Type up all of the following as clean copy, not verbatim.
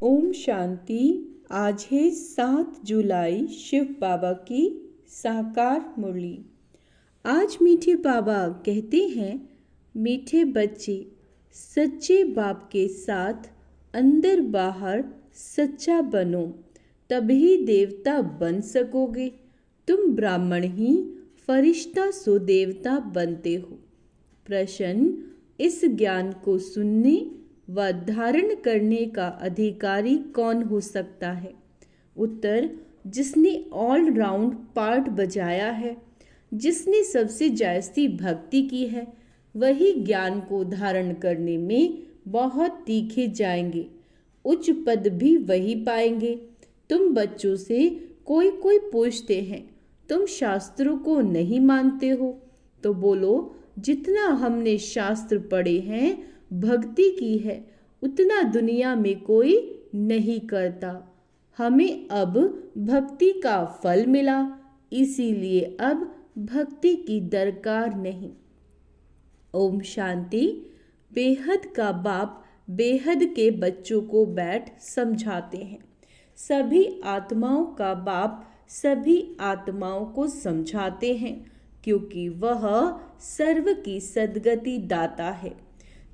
ओम शांति। आज है 7 जुलाई, शिव बाबा की साकार मुरली। आज मीठे बाबा कहते हैं, मीठे बच्चे सच्चे बाप के साथ अंदर बाहर सच्चा बनो, तभी देवता बन सकोगे। तुम ब्राह्मण ही फरिश्ता सो देवता बनते हो। प्रश्न, इस ज्ञान को सुनने व धारण करने का अधिकारी कौन हो सकता है? उत्तर, जिसने ऑल राउंड पार्ट बजाया है, जिसने सबसे जायज़ी भक्ति की है, वही ज्ञान को धारण करने में बहुत तीखे जाएंगे, उच्च पद भी वही पाएंगे। तुम बच्चों से कोई पूछते हैं, तुम शास्त्रों को नहीं मानते हो? तो बोलो, जितना हमने शास्त्र पढ़े हैं, भक्ति की है, उतना दुनिया में कोई नहीं करता। हमें अब भक्ति का फल मिला, इसीलिए अब भक्ति की दरकार नहीं। ओम शांति। बेहद का बाप बेहद के बच्चों को बैठ समझाते हैं। सभी आत्माओं का बाप सभी आत्माओं को समझाते हैं, क्योंकि वह सर्व की सद्गति दाता है।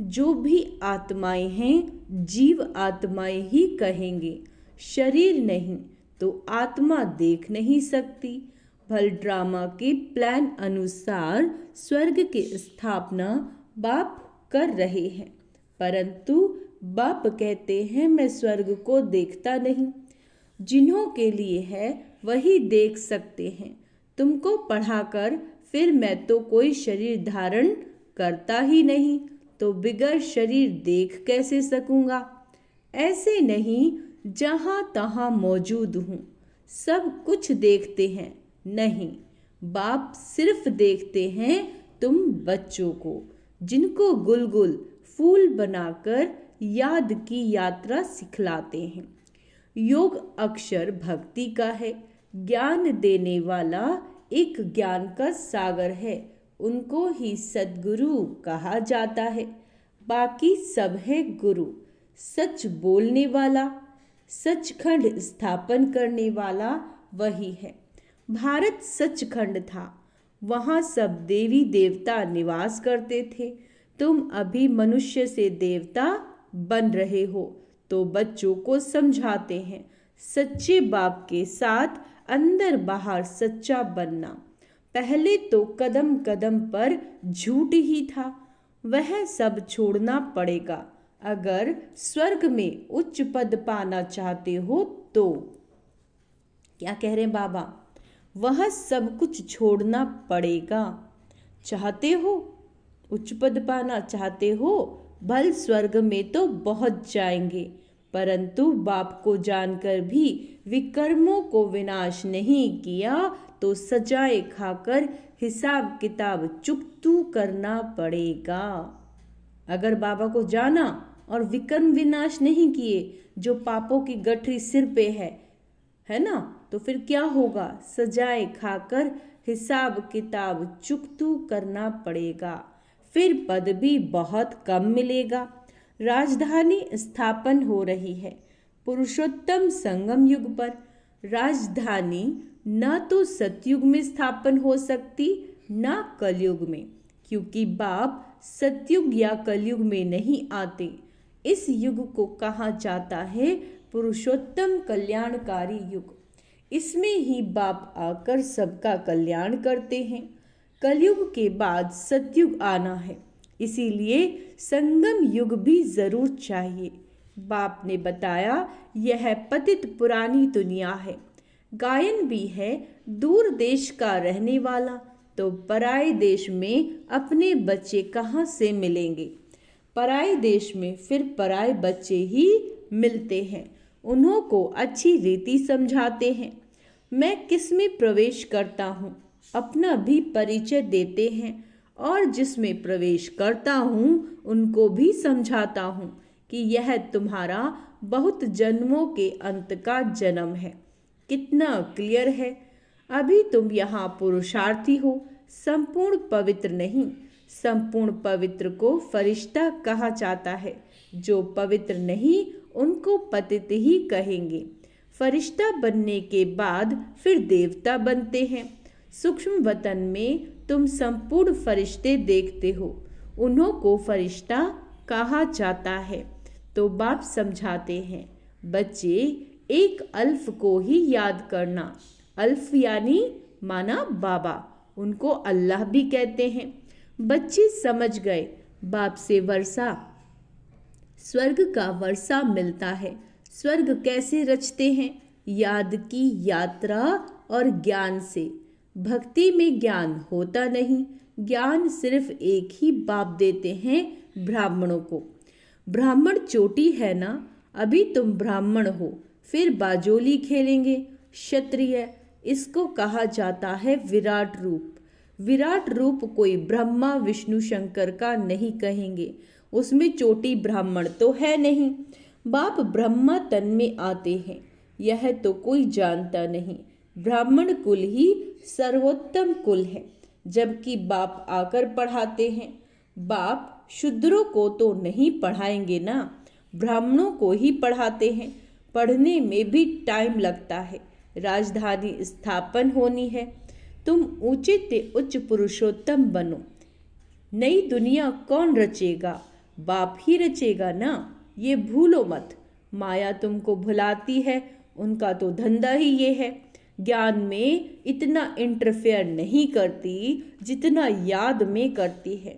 जो भी आत्माएं हैं, जीव आत्माएं ही कहेंगे, शरीर नहीं तो आत्मा देख नहीं सकती। भल ड्रामा के प्लान अनुसार स्वर्ग की स्थापना बाप कर रहे हैं, परंतु बाप कहते हैं, मैं स्वर्ग को देखता नहीं। जिन्हों के लिए है वही देख सकते हैं। तुमको पढ़ाकर फिर मैं तो कोई शरीर धारण करता ही नहीं, तो बिगर शरीर देख कैसे सकूंगा? ऐसे नहीं जहां तहां मौजूद हूं, सब कुछ देखते हैं। नहीं, बाप सिर्फ देखते हैं तुम बच्चों को, जिनको गुलगुल फूल बनाकर याद की यात्रा सिखलाते हैं। योग अक्षर भक्ति का है। ज्ञान देने वाला एक ज्ञान का सागर है, उनको ही सद्गुरु कहा जाता है। बाकी सब है गुरु। सच बोलने वाला, सचखंड स्थापन करने वाला वही है। भारत सचखंड था, वहाँ सब देवी देवता निवास करते थे। तुम अभी मनुष्य से देवता बन रहे हो, तो बच्चों को समझाते हैं, सच्चे बाप के साथ अंदर बाहर सच्चा बनना। पहले तो कदम कदम पर झूठ ही था, वह सब छोड़ना पड़ेगा। अगर स्वर्ग में उच्च पद पाना चाहते हो तो क्या कह रहे हैं बाबा? वह सब कुछ छोड़ना पड़ेगा। चाहते हो उच्च पद पाना चाहते हो, भल स्वर्ग में तो बहुत जाएंगे, परंतु बाप को जानकर भी विकर्मों को विनाश नहीं किया तो सजाए खाकर हिसाब किताब चुकतू करना पड़ेगा। अगर बाबा को जाना और विकर्म विनाश नहीं किए, जो पापों की गठरी सिर पे है ना, तो फिर क्या होगा? सजाए खाकर हिसाब किताब चुकतू करना पड़ेगा, फिर पद भी बहुत कम मिलेगा। राजधानी स्थापन हो रही है पुरुषोत्तम संगम युग पर। राजधानी न तो सतयुग में स्थापन हो सकती, न कलयुग में, क्योंकि बाप सतयुग या कलयुग में नहीं आते। इस युग को कहा जाता है पुरुषोत्तम कल्याणकारी युग। इसमें ही बाप आकर सबका कल्याण करते हैं। कलयुग के बाद सतयुग आना है, इसीलिए संगम युग भी जरूर चाहिए। बाप ने बताया, यह पतित पुरानी दुनिया है। गायन भी है, दूर देश का रहने वाला तो पराए देश में अपने बच्चे कहाँ से मिलेंगे? पराए देश में फिर पराए बच्चे ही मिलते हैं। उन्हों को अच्छी रीति समझाते हैं। मैं किस में प्रवेश करता हूँ, अपना भी परिचय देते हैं, और जिसमें प्रवेश करता हूँ उनको भी समझाता हूँ कि यह तुम्हारा बहुत जन्मों के अंत का जन्म है। कितना क्लियर है। अभी तुम यहाँ पुरुषार्थी हो, संपूर्ण पवित्र नहीं। संपूर्ण पवित्र को फरिश्ता कहा जाता है। जो पवित्र नहीं उनको पतित ही कहेंगे। फरिश्ता बनने के बाद फिर देवता बनते हैं। सूक्ष्म वतन में तुम संपूर्ण फरिश्ते देखते हो, उन्हों को फरिश्ता कहा जाता है। तो बाप समझाते हैं, बच्चे एक अल्फ को ही याद करना। अल्फ यानी माना बाबा, उनको अल्लाह भी कहते हैं। बच्चे समझ गए, बाप से वर्षा स्वर्ग का वर्षा मिलता है। स्वर्ग कैसे रचते हैं? याद की यात्रा और ज्ञान से। भक्ति में ज्ञान होता नहीं, ज्ञान सिर्फ एक ही बाप देते हैं, ब्राह्मणों को। ब्राह्मण चोटी है ना, अभी तुम ब्राह्मण हो, फिर बाजोली खेलेंगे। क्षत्रिय, इसको कहा जाता है विराट रूप। विराट रूप कोई ब्रह्मा विष्णु शंकर का नहीं कहेंगे, उसमें चोटी ब्राह्मण तो है नहीं। बाप ब्रह्मा तन में आते हैं, यह तो कोई जानता नहीं। ब्राह्मण कुल ही सर्वोत्तम कुल है, जबकि बाप आकर पढ़ाते हैं। बाप शूद्रों को तो नहीं पढ़ाएंगे ना, ब्राह्मणों को ही पढ़ाते हैं। पढ़ने में भी टाइम लगता है, राजधानी स्थापन होनी है। तुम ऊंचे ते उच्च पुरुषोत्तम बनो। नई दुनिया कौन रचेगा? बाप ही रचेगा ना, ये भूलो मत। माया तुमको भुलाती है, उनका तो धंधा ही ये है। ज्ञान में इतना इंटरफेयर नहीं करती जितना याद में करती है।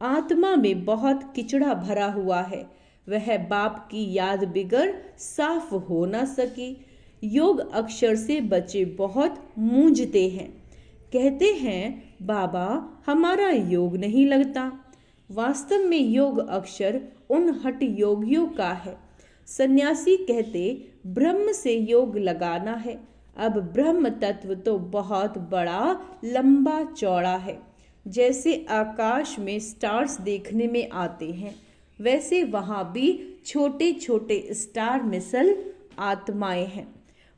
आत्मा में बहुत किचड़ा भरा हुआ है, वह बाप की याद बिगर साफ हो ना सकी। योग अक्षर से बच्चे बहुत मूंझते हैं, कहते हैं बाबा हमारा योग नहीं लगता। वास्तव में योग अक्षर उन हठ योगियों का है। सन्यासी कहते ब्रह्म से योग लगाना है। अब ब्रह्म तत्व तो बहुत बड़ा लंबा चौड़ा है। जैसे आकाश में स्टार्स देखने में आते हैं, वैसे वहाँ भी छोटे छोटे स्टार मिसल आत्माएं हैं।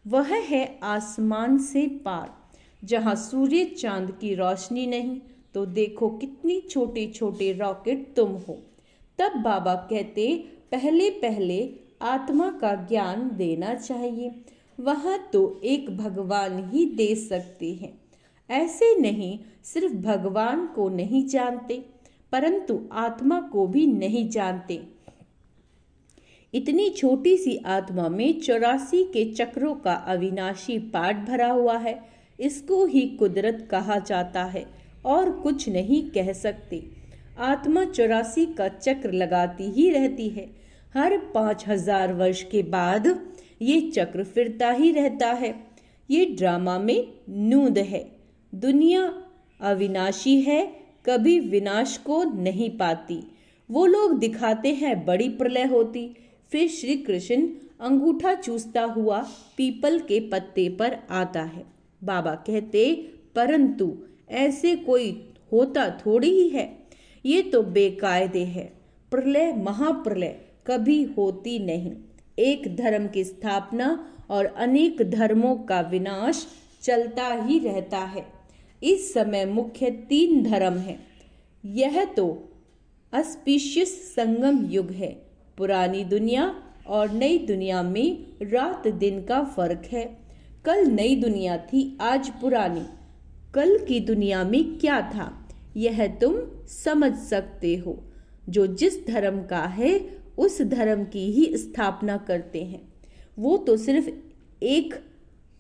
वह है आसमान से पार, जहाँ सूर्य चांद की रोशनी नहीं, तो देखो कितनी छोटे छोटे रॉकेट तुम हो। तब बाबा कहते पहले पहले आत्मा का ज्ञान देना चाहिए, वह तो एक भगवान ही दे सकते हैं। ऐसे नहीं सिर्फ भगवान को नहीं जानते, परंतु आत्मा को भी नहीं जानते। इतनी छोटी सी आत्मा में 84 के चक्रों का अविनाशी पाठ भरा हुआ है। इसको ही कुदरत कहा जाता है, और कुछ नहीं कह सकते। आत्मा 84 का चक्र लगाती ही रहती है। हर 5000 वर्ष के बाद ये चक्र फिरता ही रहता है। ये ड्रामा में नूंद है। दुनिया अविनाशी है, कभी विनाश को नहीं पाती। वो लोग दिखाते हैं बड़ी प्रलय होती, फिर श्री कृष्ण अंगूठा चूसता हुआ पीपल के पत्ते पर आता है। बाबा कहते परंतु ऐसे कोई होता थोड़ी ही है, ये तो बेकायदे है। प्रलय महाप्रलय कभी होती नहीं। एक धर्म की स्थापना और अनेक धर्मों का विनाश चलता ही रहता है। इस समय मुख्य 3 धर्म हैं। यह तो अस्पिशियस संगम युग है। पुरानी दुनिया और नई दुनिया में रात दिन का फर्क है। कल नई दुनिया थी, आज पुरानी। कल की दुनिया में क्या था, यह तुम समझ सकते हो। जो जिस धर्म का है उस धर्म की ही स्थापना करते हैं। वो तो सिर्फ एक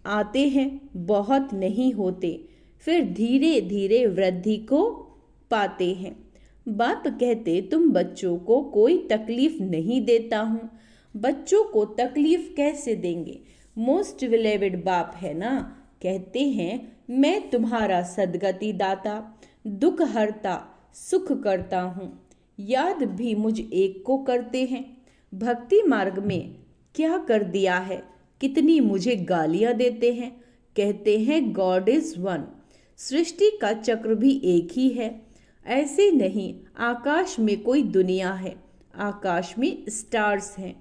आते हैं, बहुत नहीं होते, फिर धीरे धीरे वृद्धि को पाते हैं। बाप कहते तुम बच्चों को कोई तकलीफ नहीं देता हूँ। बच्चों को तकलीफ कैसे देंगे? मोस्ट विलेविड बाप है ना, कहते हैं मैं तुम्हारा सदगति दाता, दुख हरता, सुख करता हूँ। याद भी मुझ एक को करते हैं। भक्ति मार्ग में क्या कर दिया है, कितनी मुझे गालियाँ देते हैं। कहते हैं गॉड इज वन, सृष्टि का चक्र भी एक ही है। ऐसे नहीं, आकाश में कोई दुनिया है, आकाश में स्टार्स हैं।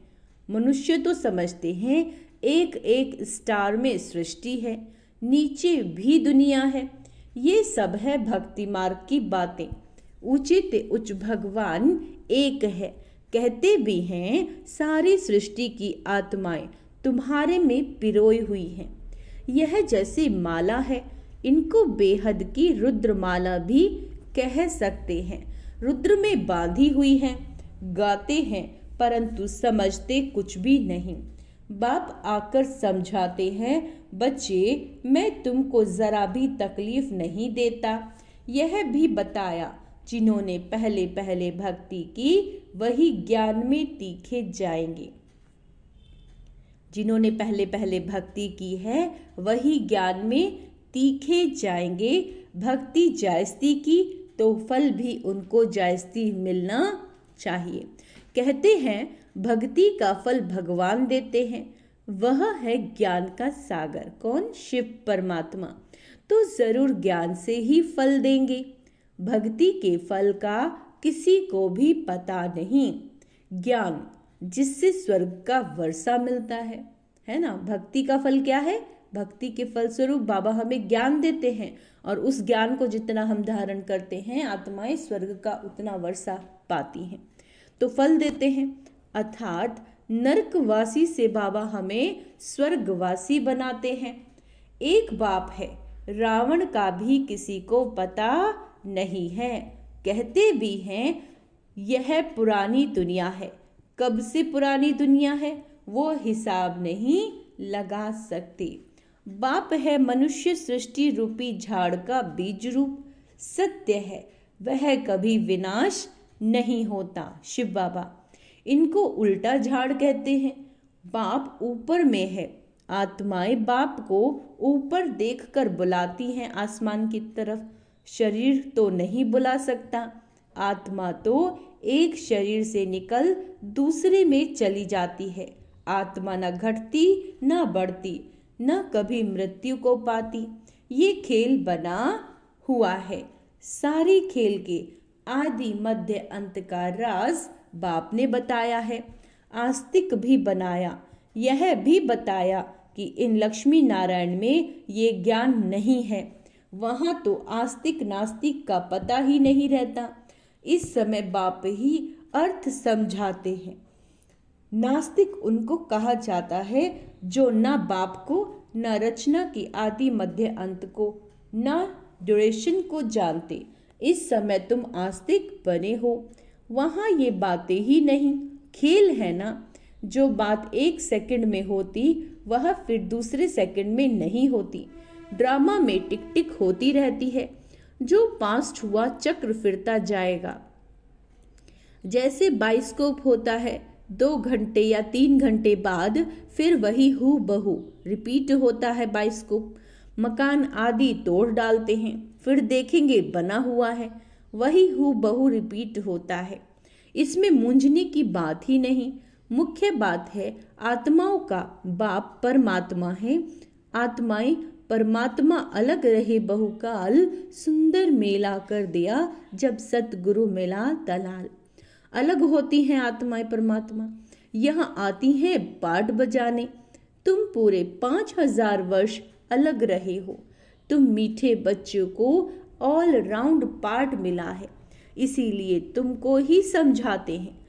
मनुष्य तो समझते हैं एक एक स्टार में सृष्टि है, नीचे भी दुनिया है। ये सब है भक्ति मार्ग की बातें। ऊंचे ते उच्च भगवान एक है, कहते भी हैं सारी सृष्टि की आत्माएं तुम्हारे में पिरोई हुई हैं। यह जैसे माला है, इनको बेहद की रुद्रमाला भी कह सकते हैं। रुद्र में बांधी हुई हैं, गाते हैं परंतु समझते कुछ भी नहीं। बाप आकर समझाते हैं, बच्चे मैं तुमको जरा भी तकलीफ नहीं देता। यह भी बताया जिन्होंने पहले पहले भक्ति की वही ज्ञान में तीखे जाएंगे। जिन्होंने पहले पहले भक्ति की है वही ज्ञान में तीखे जाएंगे। भक्ति जायज़ती की तो फल भी उनको जायज़ती मिलना चाहिए। कहते हैं भक्ति का फल भगवान देते हैं, वह है ज्ञान का सागर। कौन? शिव परमात्मा। तो जरूर ज्ञान से ही फल देंगे। भक्ति के फल का किसी को भी पता नहीं। ज्ञान जिससे स्वर्ग का वर्षा मिलता है ना। भक्ति का फल क्या है? भक्ति के फलस्वरूप बाबा हमें ज्ञान देते हैं और उस ज्ञान को जितना हम धारण करते हैं आत्माएं स्वर्ग का उतना वर्षा पाती हैं, तो फल देते हैं। अर्थात नरकवासी से बाबा हमें स्वर्गवासी बनाते हैं। एक बाप है, रावण का भी किसी को पता नहीं है। कहते भी हैं यह पुरानी दुनिया है। कब से पुरानी दुनिया है वो हिसाब नहीं लगा सकते। बाप है मनुष्य सृष्टि रूपी झाड़ का बीज रूप। सत्य है वह कभी विनाश नहीं होता। शिव बाबा इनको उल्टा झाड़ कहते हैं। बाप ऊपर में है, आत्माएं बाप को ऊपर देखकर बुलाती हैं आसमान की तरफ। शरीर तो नहीं बुला सकता। आत्मा तो एक शरीर से निकल दूसरे में चली जाती है। आत्मा न घटती न बढ़ती, न कभी मृत्यु को पाती। ये खेल बना हुआ है। सारी खेल के आदि मध्य अंत का राज बाप ने बताया है। आस्तिक भी बनाया, यह भी बताया कि इन लक्ष्मी नारायण में ये ज्ञान नहीं है। वहाँ तो आस्तिक नास्तिक का पता ही नहीं रहता। इस समय बाप ही अर्थ समझाते हैं। नास्तिक उनको कहा जाता है जो न बाप को, न रचना की आदि मध्य अंत को, न ड्यूरेशन को जानते। इस समय तुम आस्तिक बने हो। वहाँ ये बातें ही नहीं, खेल है ना। जो बात एक सेकंड में होती वह फिर दूसरे सेकंड में नहीं होती। ड्रामा में टिक टिक होती रहती है। जो पास्ट हुआ चक्र फिरता जाएगा। जैसे बाइस्कोप होता है, 2 घंटे या 3 घंटे बाद फिर वही हू बहू रिपीट होता है बाइस्कोप। मकान आदि तोड़ डालते हैं, फिर देखेंगे बना हुआ है, वही हू बहू रिपीट होता है। इसमें मूंझने की बात ही नहीं। मुख्य बात है आत्माओं का बाप परमात्मा है। आत्माएं परमात्मा अलग रहे बहुकाल, सुंदर मेला कर दिया जब सतगुरु मिला दलाल। अलग होती हैं आत्माएं परमात्मा, यहाँ आती हैं पार्ट बजाने। तुम पूरे 5000 वर्ष अलग रहे हो। तुम मीठे बच्चों को ऑल राउंड पार्ट मिला है, इसीलिए तुमको ही समझाते हैं।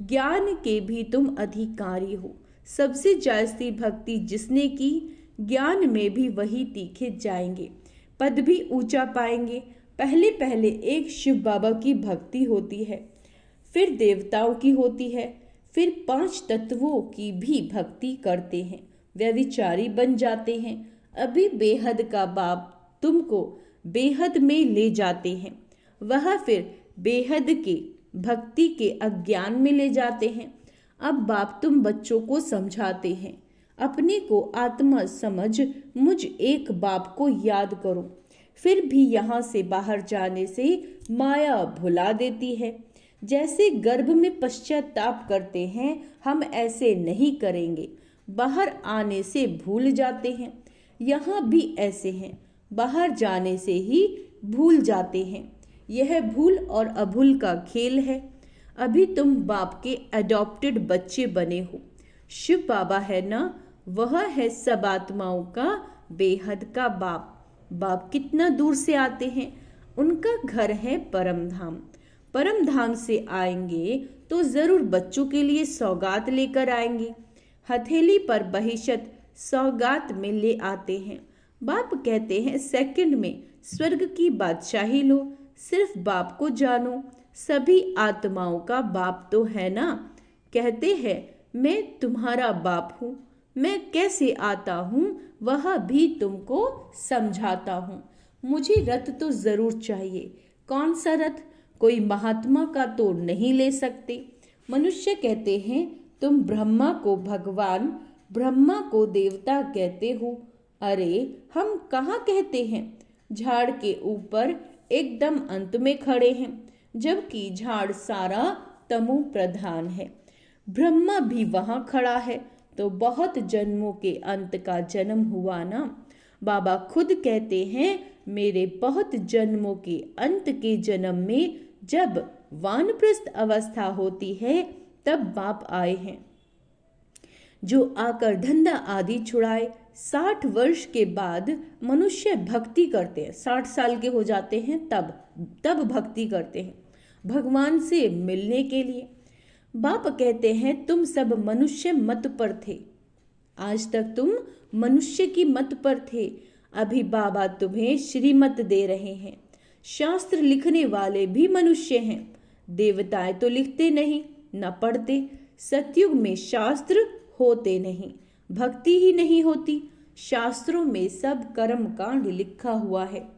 ज्ञान के भी तुम अधिकारी हो। सबसे जास्ती भक्ति जिसने की, ज्ञान में भी वही तीखे जाएंगे, पद भी ऊंचा पाएंगे। पहले पहले एक शिव बाबा की भक्ति होती है, फिर देवताओं की होती है, फिर 5 तत्वों की भी भक्ति करते हैं, व्यभिचारी बन जाते हैं। अभी बेहद का बाप तुमको बेहद में ले जाते हैं, वह फिर बेहद के भक्ति के अज्ञान में ले जाते हैं। अब बाप तुम बच्चों को समझाते हैं, अपने को आत्मा समझ मुझ एक बाप को याद करो। फिर भी यहाँ से बाहर जाने से माया भुला देती है। जैसे गर्भ में पश्चाताप करते हैं, हम ऐसे नहीं करेंगे। बाहर आने से भूल जाते हैं। यहाँ भी ऐसे हैं, बाहर जाने से ही भूल जाते हैं। यह भूल और अभूल का खेल है। अभी तुम बाप के अडॉप्टेड बच्चे बने हो। शिव बाबा है ना, वह है सब आत्माओं का बेहद का बाप। बाप कितना दूर से आते हैं, उनका घर है परम धाम। परम धाम से आएंगे तो जरूर बच्चों के लिए सौगात लेकर आएंगे। हथेली पर बहिशत सौगात में ले आते हैं। बाप कहते हैं सेकंड में स्वर्ग की बादशाही लो, सिर्फ बाप को जानो, सभी आत्माओं का बाप तो है ना। कहते हैं मैं तुम्हारा बाप हूँ, मैं कैसे आता हूँ वह भी तुमको समझाता हूँ। मुझे रथ तो जरूर चाहिए। कौन सा रथ? कोई महात्मा का तो नहीं ले सकते। मनुष्य कहते हैं तुम ब्रह्मा को भगवान, ब्रह्मा को देवता कहते हो। अरे हम कहाँ कहते हैं? झाड़ के ऊपर एकदम अंत में खड़े हैं, जबकि झाड़ सारा तमो प्रधान है। ब्रह्मा भी वहां खड़ा है, तो बहुत जन्मों के अंत का जन्म हुआ ना। बाबा खुद कहते हैं मेरे बहुत जन्मों के अंत के जन्म में जब वानप्रस्थ अवस्था होती है तब बाप आए हैं, जो आकर धंधा आदि छुड़ाए। 60 वर्ष के बाद मनुष्य भक्ति करते हैं, 60 साल के हो जाते हैं तब भक्ति करते हैं भगवान से मिलने के लिए। बाप कहते हैं तुम सब मनुष्य मत पर थे, आज तक तुम मनुष्य की मत पर थे। अभी बाबा तुम्हें श्रीमत दे रहे हैं। शास्त्र लिखने वाले भी मनुष्य हैं। देवताएं तो लिखते नहीं न पढ़ते। सतयुग में शास्त्र होते नहीं, भक्ति ही नहीं होती। शास्त्रों में सब कर्म कांड लिखा हुआ है,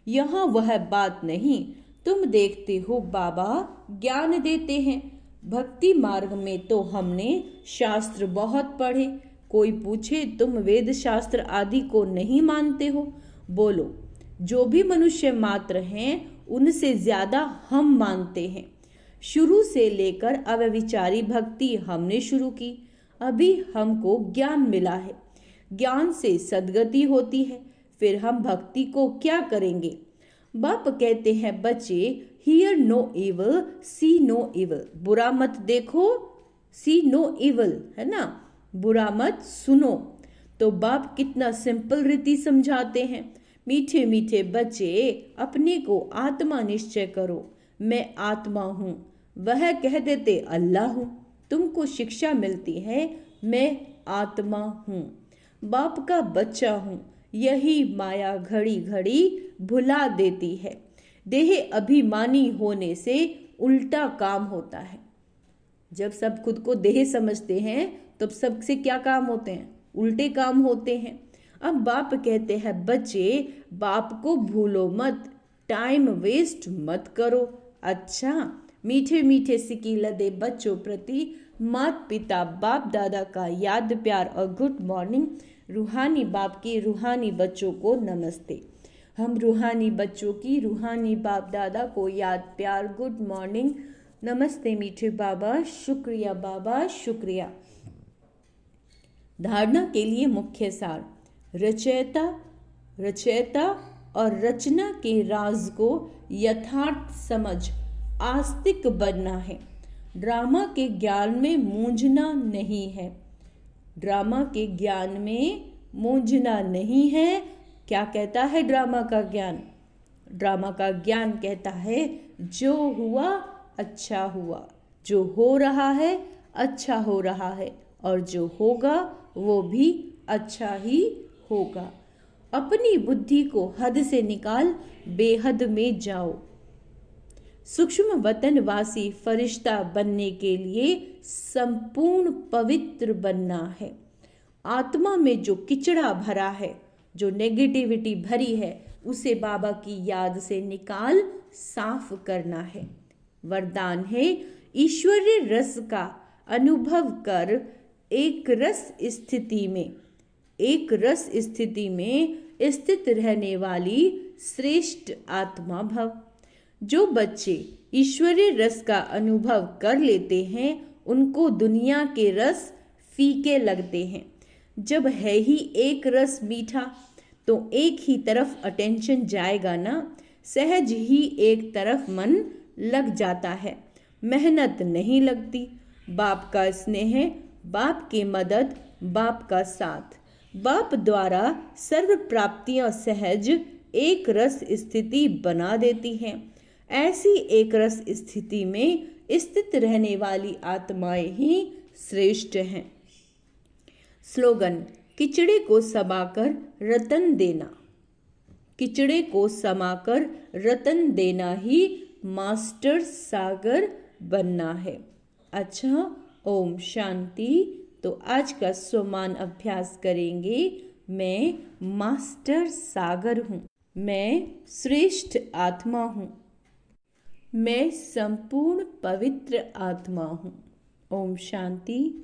यहाँ वह बात नहीं। तुम देखते हो बाबा ज्ञान देते हैं। भक्ति मार्ग में तो हमने शास्त्र बहुत पढ़े। कोई पूछे तुम वेद शास्त्र आदि को नहीं मानते हो? बोलो, जो भी मनुष्य मात्र हैं उनसे ज्यादा हम मानते हैं। शुरू से लेकर अव्यभिचारी भक्ति हमने शुरू की। अभी हमको ज्ञान मिला है, ज्ञान से सद्गति होती है। फिर हम भक्ति को क्या करेंगे? बाप कहते हैं बच्चे hear no evil, see no evil. बुरा मत देखो, सी नो इवल, है ना, बुरा मत सुनो। तो बाप कितना सिंपल रीति समझाते हैं। मीठे मीठे बच्चे अपने को आत्मा निश्चय करो। मैं आत्मा हूँ, वह कह देते अल्लाह हूँ। तुमको शिक्षा मिलती है मैं आत्मा हूँ, बाप का बच्चा हूँ। यही माया घड़ी घड़ी भुला देती है। देह अभिमानी होने से उल्टा काम होता है। जब सब खुद को देह समझते हैं तब सबसे क्या काम होते हैं? उल्टे काम होते हैं। अब बाप कहते हैं बच्चे बाप को भूलो मत, टाइम वेस्ट मत करो। अच्छा, मीठे मीठे सिकी लदे बच्चों प्रति माता पिता बाप दादा का याद प्यार और गुड मॉर्निंग। रूहानी बाप की रूहानी बच्चों को नमस्ते। हम रूहानी बच्चों की रूहानी बाप दादा को याद प्यार गुड मॉर्निंग, नमस्ते मीठे बाबा, शुक्रिया बाबा, शुक्रिया। धारणा के लिए मुख्य सार। रचयिता और रचना के राज को यथार्थ समझ आस्तिक बनना है। ड्रामा के ज्ञान में मूंझना नहीं है। ड्रामा के ज्ञान में मूंझना नहीं है। क्या कहता है ड्रामा का ज्ञान? ड्रामा का ज्ञान कहता है जो हुआ अच्छा हुआ, जो हो रहा है अच्छा हो रहा है, और जो होगा वो भी अच्छा ही होगा। अपनी बुद्धि को हद से निकाल बेहद में जाओ। सूक्ष्म वतनवासी फरिश्ता बनने के लिए संपूर्ण पवित्र बनना है। आत्मा में जो किचड़ा भरा है, जो नेगेटिविटी भरी है, उसे बाबा की याद से निकाल साफ करना है। वरदान है ईश्वरीय रस का अनुभव कर एक रस स्थिति में स्थित रहने वाली श्रेष्ठ आत्मा भव। जो बच्चे ईश्वरीय रस का अनुभव कर लेते हैं उनको दुनिया के रस फीके लगते हैं। जब है ही एक रस मीठा तो एक ही तरफ अटेंशन जाएगा ना, सहज ही एक तरफ मन लग जाता है, मेहनत नहीं लगती। बाप का स्नेह, बाप की मदद, बाप का साथ, बाप द्वारा सर्व प्राप्तियां सहज एक रस स्थिति बना देती हैं। ऐसी एक रस स्थिति में स्थित रहने वाली आत्माएं ही श्रेष्ठ हैं। स्लोगन, किचड़े को समाकर रतन देना। किचड़े को समाकर रतन देना ही मास्टर सागर बनना है। अच्छा, ओम शांति। तो आज का स्वमान अभ्यास करेंगे। मैं मास्टर सागर हूँ। मैं श्रेष्ठ आत्मा हूँ। मैं संपूर्ण पवित्र आत्मा हूँ। ओम शांति।